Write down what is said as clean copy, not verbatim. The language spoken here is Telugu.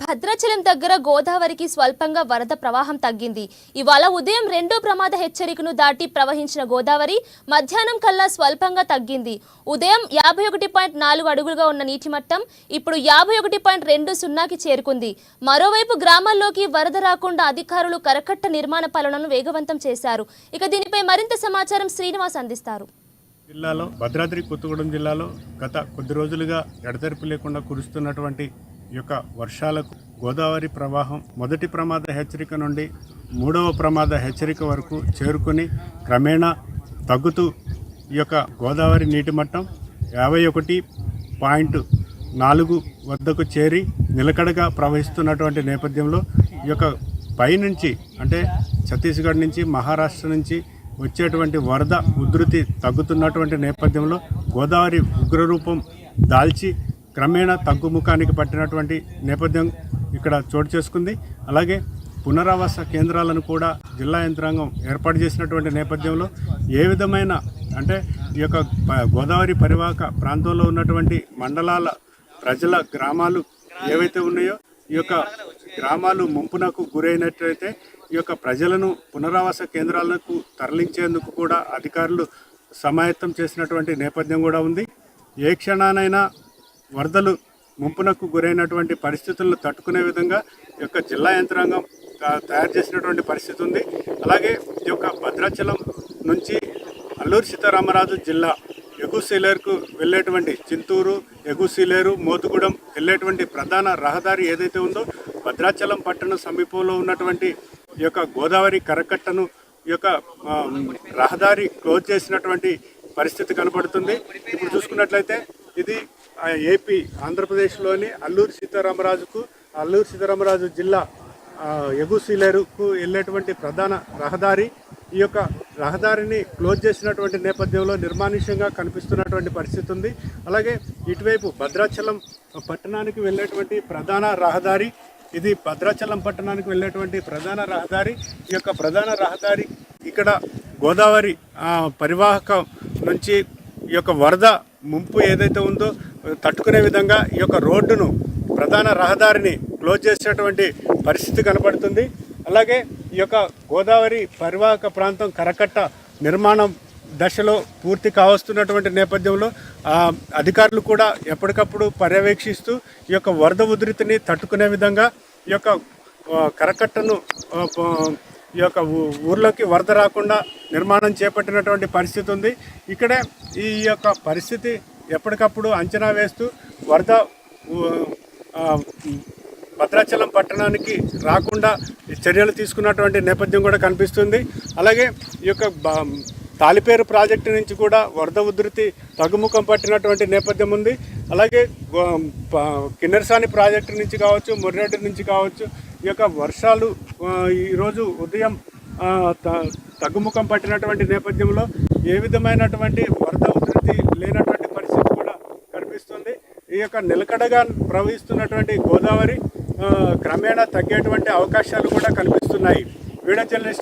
భద్రాచలం దగ్గర గోదావరికి స్వల్పంగా వరద ప్రవాహం తగ్గింది. ఇవాళ ఉదయం రెండో ప్రమాద హెచ్చరికను దాటి ప్రవహించిన గోదావరి మధ్యాహ్నం కల్లా స్వల్పంగా తగ్గింది. ఉదయం 51.4 అడుగులుగా ఉన్న నీటి మట్టం ఇప్పుడు 51.20కి చేరుకుంది. మరోవైపు గ్రామాల్లోకి వరద రాకుండా అధికారులు కరకట్ట నిర్మాణ పనులను వేగవంతం చేశారు. ఇక దీనిపై మరింత సమాచారం శ్రీనివాస్ అందిస్తారు. జిల్లాలో భద్రాద్రి కొత్తగూడెం జిల్లాలో గత కొద్ది రోజులుగా ఎడతెరిపి లేకుండా కురుస్తున్నటువంటి ఈ యొక్క వర్షాలకు గోదావరి ప్రవాహం మొదటి ప్రమాద హెచ్చరిక నుండి మూడవ ప్రమాద హెచ్చరిక వరకు చేరుకుని క్రమేణా తగ్గుతూ ఈ యొక్క గోదావరి నీటి మట్టం 51.4 వద్దకు చేరి నిలకడగా ప్రవహిస్తున్నటువంటి నేపథ్యంలో ఈ యొక్క పైనుంచి అంటే ఛత్తీస్గఢ్ నుంచి మహారాష్ట్ర నుంచి వచ్చేటువంటి వరద ఉధృతి తగ్గుతున్నటువంటి నేపథ్యంలో గోదావరి ఉగ్రరూపం దాల్చి క్రమేణా తగ్గుముఖానికి పట్టినటువంటి నేపథ్యం ఇక్కడ చోటు చేసుకుంది. అలాగే పునరావాస కేంద్రాలను కూడా జిల్లా యంత్రాంగం ఏర్పాటు చేసినటువంటి నేపథ్యంలో ఏ విధమైన అంటే ఈ యొక్క గోదావరి పరివాహక ప్రాంతంలో ఉన్నటువంటి మండలాల ప్రజల గ్రామాలు ఏవైతే ఉన్నాయో ఈ యొక్క గ్రామాలు ముంపునకు గురైనట్లయితే ఈ యొక్క ప్రజలను పునరావాస కేంద్రాలకు తరలించేందుకు కూడా అధికారులు సమాయత్తం చేసినటువంటి నేపథ్యం కూడా ఉంది. ఏ క్షణానైనా వరదలు ముంపునకు గురైనటువంటి పరిస్థితులను తట్టుకునే విధంగా ఈ యొక్క జిల్లా యంత్రాంగం తయారు చేసినటువంటి పరిస్థితి ఉంది. అలాగే ఈ యొక్క భద్రాచలం నుంచి అల్లూరి సీతారామరాజు జిల్లా ఎగుసీలేరుకు వెళ్ళేటువంటి చింతూరు, ఎగుసీలేరు, మోతుగూడెం వెళ్ళేటువంటి ప్రధాన రహదారి ఏదైతే ఉందో భద్రాచలం పట్టణ సమీపంలో ఉన్నటువంటి ఈ యొక్క గోదావరి కరకట్టను ఈ యొక్క రహదారి క్లోజ్ చేసినటువంటి పరిస్థితి కనపడుతుంది. ఇప్పుడు చూసుకున్నట్లయితే ఇది ఏపీ ఆంధ్రప్రదేశ్లోని అల్లూరి సీతారామరాజు జిల్లా ఎగుసీలేరుకు వెళ్ళేటువంటి ప్రధాన రహదారి. ఈ యొక్క రహదారిని క్లోజ్ చేసినటువంటి నేపథ్యంలో నిర్మానుష్యంగా కనిపిస్తున్నటువంటి పరిస్థితి ఉంది. అలాగే ఇటువైపు భద్రాచలం పట్టణానికి వెళ్ళేటువంటి ప్రధాన రహదారి ఇది భద్రాచలం పట్టణానికి వెళ్ళేటువంటి ప్రధాన రహదారి. ఈ యొక్క ప్రధాన రహదారి ఇక్కడ గోదావరి పరివాహకం నుంచి ఈ యొక్క వరద ముంపు ఏదైతే ఉందో తట్టుకునే విధంగా ఈ యొక్క రోడ్డును ప్రధాన రహదారిని క్లోజ్ చేసేటువంటి పరిస్థితి కనపడుతుంది. అలాగే ఈ యొక్క గోదావరి పరివాహక ప్రాంతం కరకట్ట నిర్మాణం దశలో పూర్తి కావస్తున్నటువంటి నేపథ్యంలో అధికారులు కూడా ఎప్పటికప్పుడు పర్యవేక్షిస్తూ ఈ యొక్క వరద ఉధృతిని తట్టుకునే విధంగా ఈ యొక్క కరకట్టను ఈ యొక్క ఊర్లోకి వరద రాకుండా నిర్మాణం చేపట్టినటువంటి పరిస్థితి ఉంది. ఇక్కడే ఈ యొక్క పరిస్థితి ఎప్పటికప్పుడు అంచనా వేస్తూ వరద భద్రాచలం పట్టణానికి రాకుండా చర్యలు తీసుకున్నటువంటి నేపథ్యం కూడా కనిపిస్తుంది. అలాగే ఈ యొక్క తాలిపేరు ప్రాజెక్టు నుంచి కూడా వరద ఉధృతి తగ్గుముఖం పట్టినటువంటి నేపథ్యం ఉంది. అలాగే కిన్నెరసాని ప్రాజెక్టు నుంచి కావచ్చు, ముర్రెడ్డి నుంచి కావచ్చు ఈ యొక్క వర్షాలు ఈరోజు ఉదయం తగ్గుముఖం పట్టినటువంటి నేపథ్యంలో ఏ విధమైనటువంటి వరద ఉధృతి లేనటువంటి పరిస్థితి కూడా కనిపిస్తుంది. ఈ యొక్క నిలకడగా ప్రవహిస్తున్నటువంటి గోదావరి క్రమేణా తగ్గేటువంటి అవకాశాలు కూడా కనిపిస్తున్నాయి. Video journalist